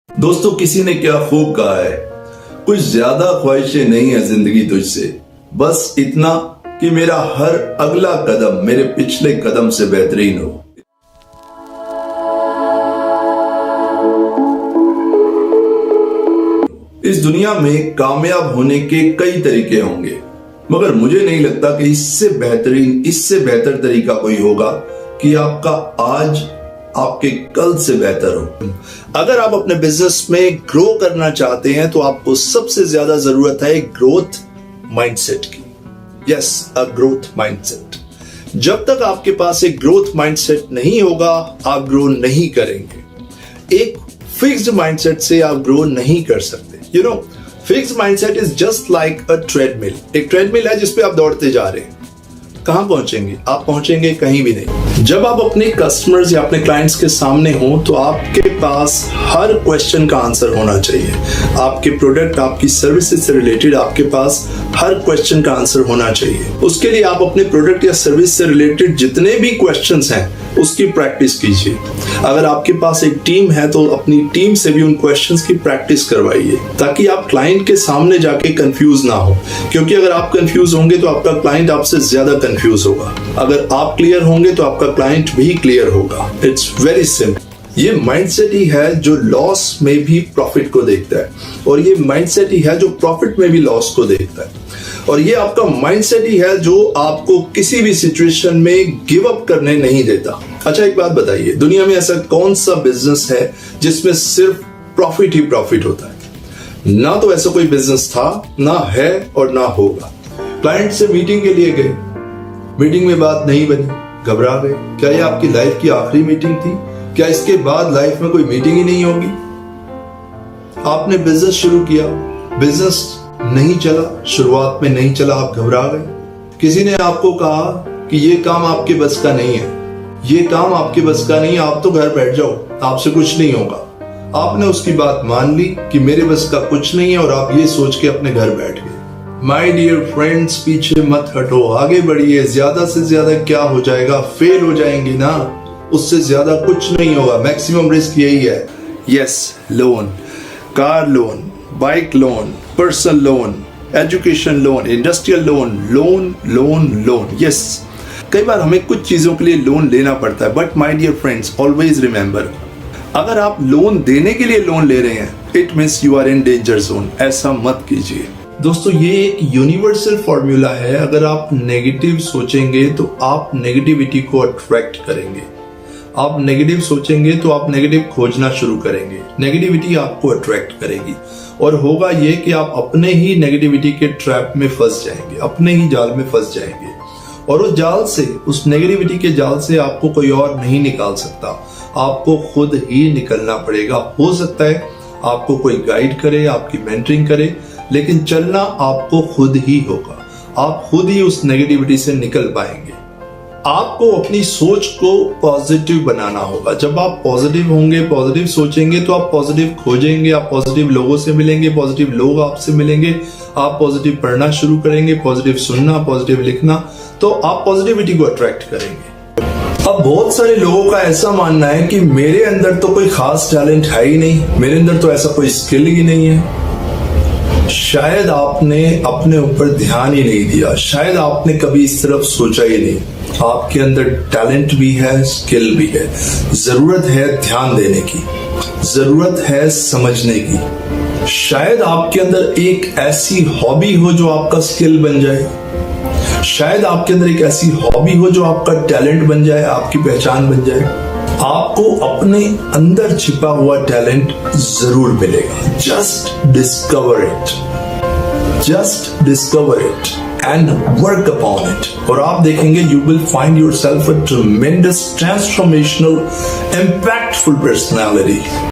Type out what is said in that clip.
दोस्तों, किसी ने क्या खूब कहा है, कुछ ज्यादा ख्वाहिशें नहीं है जिंदगी तुझसे, बस इतना कि मेरा हर अगला कदम मेरे पिछले कदम से बेहतरीन हो। इस दुनिया में कामयाब होने के कई तरीके होंगे, मगर मुझे नहीं लगता कि इससे बेहतरीन, इससे बेहतर तरीका कोई होगा कि आपका आज आपके कल से बेहतर हो। अगर आप अपने बिजनेस में ग्रो करना चाहते हैं तो आपको सबसे ज्यादा जरूरत है ग्रोथ माइंडसेट की। Yes, a growth mindset. जब तक आपके पास एक ग्रोथ माइंडसेट नहीं होगा, आप ग्रो नहीं करेंगे। एक फिक्स्ड माइंडसेट से आप ग्रो नहीं कर सकते। Fixed mindset is just like a treadmill. एक ट्रेडमिल है जिसपे आप दौड़ते जा रहे हैं। कहां पहुंचेंगे? आप पहुंचेंगे कहीं भी नहीं। जब आप अपने कस्टमर्स या अपने क्लाइंट्स के सामने हो तो आपके पास हर क्वेश्चन का आंसर होना चाहिए। आपके प्रोडक्ट, आपकी सर्विसेज से रिलेटेड आपके पास हर क्वेश्चन का आंसर होना चाहिए। उसके लिए आप अपने प्रोडक्ट या सर्विस से रिलेटेड जितने भी क्वेश्चंस हैं उसकी प्रैक्टिस कीजिए। अगर आपके पास एक टीम है तो अपनी टीम से भी उन क्वेश्चंस की प्रैक्टिस करवाइए, ताकि आप क्लाइंट के सामने जाके कंफ्यूज ना हो। क्योंकि अगर आप कंफ्यूज होंगे तो आपका क्लाइंट आपसे ज्यादा कंफ्यूज होगा। अगर आप क्लियर होंगे तो आपका क्लाइंट भी क्लियर होगा। It's very simple. ये माइंडसेट ही है जो लॉस में भी प्रॉफिट को देखता है, और ये माइंडसेट ही है जो प्रॉफिट में भी लॉस को देखता है, और ये आपका माइंडसेट ही है जो आपको किसी भी सिचुएशन में गिव अप करने नहीं देता। अच्छा, एक बात बताइए, दुनिया में ऐसा कौन सा बिजनेस है जिसमें सिर्फ प्रॉफिट ही प्रॉफिट होता है? ना तो ऐसा कोई बिजनेस था, ना है और ना होगा। क्लाइंट से मीटिंग के लिए गए, मीटिंग में बात नहीं बनी, घबरा गए। क्या ये आपकी लाइफ की आखिरी मीटिंग थी? क्या इसके बाद लाइफ में कोई मीटिंग ही नहीं होगी? आपने बिजनेस शुरू किया, बिजनेस नहीं चला, शुरुआत में नहीं चला, आप घबरा गए। किसी ने आपको कहा कि ये काम आपके बस का नहीं है, ये काम आपके बस का नहीं है, आप तो घर बैठ जाओ, आपसे कुछ नहीं होगा। आपने उसकी बात मान ली कि मेरे बस का कुछ नहीं है, और आप ये सोच के अपने घर बैठ गए। माय डियर फ्रेंड्स, पीछे मत हटो, आगे बढ़िए। ज्यादा से ज्यादा क्या हो जाएगा? फेल हो जाएंगे ना, उससे ज्यादा कुछ नहीं होगा। मैक्सिमम रिस्क यही है। Yes, loan, car loan, bike loan, personal loan, education loan, industrial loan, loan loan loan. Yes, कई बार हमें कुछ चीजों के लिए लोन लेना पड़ता है, but my dear friends, always remember, अगर आप लोन देने के लिए लोन ले रहे हैं, it means you are in danger zone. ऐसा मत कीजिए। दोस्तों, ये एक यूनिवर्सल फॉर्मूला है। अगर आप नेगेटिव सोचेंगे तो आप नेगेटिविटी को अट्रैक्ट करेंगे। आप नेगेटिव सोचेंगे तो आप नेगेटिव खोजना शुरू करेंगे। नेगेटिविटी आपको अट्रैक्ट करेगी, और होगा ये कि आप अपने ही नेगेटिविटी के ट्रैप में फंस जाएंगे, अपने ही जाल में फंस जाएंगे, और उस जाल से, उस नेगेटिविटी के जाल से आपको कोई और नहीं निकाल सकता। आपको खुद ही निकलना पड़ेगा। हो सकता है आपको कोई गाइड करे, आपकी मेंटरिंग करे, लेकिन चलना आपको खुद ही होगा। आप खुद ही उस नेगेटिविटी से निकल पाएंगे। आपको अपनी सोच को पॉजिटिव बनाना होगा। जब आप पॉजिटिव होंगे, पॉजिटिव सोचेंगे, तो आप पॉजिटिव खोजेंगे, आप पॉजिटिव लोगों से मिलेंगे, पॉजिटिव लोग आपसे मिलेंगे, आप पॉजिटिव पढ़ना शुरू करेंगे, पॉजिटिव सुनना, पॉजिटिव लिखना, तो आप पॉजिटिविटी को अट्रैक्ट करेंगे। अब बहुत सारे लोगों का ऐसा मानना है कि मेरे अंदर तो कोई खास टैलेंट है ही नहीं, मेरे अंदर तो ऐसा कोई स्किल ही नहीं है। शायद आपने अपने ऊपर ध्यान ही नहीं दिया, शायद आपने कभी इस तरफ सोचा ही नहीं। आपके अंदर टैलेंट भी है, स्किल भी है। जरूरत है ध्यान देने की, जरूरत है समझने की। शायद आपके अंदर एक ऐसी हॉबी हो जो आपका स्किल बन जाए। शायद आपके अंदर एक ऐसी हॉबी हो जो आपका टैलेंट बन जाए, आपकी पहचान बन जाए। आपको अपने अंदर छिपा हुआ टैलेंट जरूर मिलेगा। Just discover it, just discover it and work upon it, और आप देखेंगे you will find yourself a ट्रेमेंडस, transformational, impactful personality.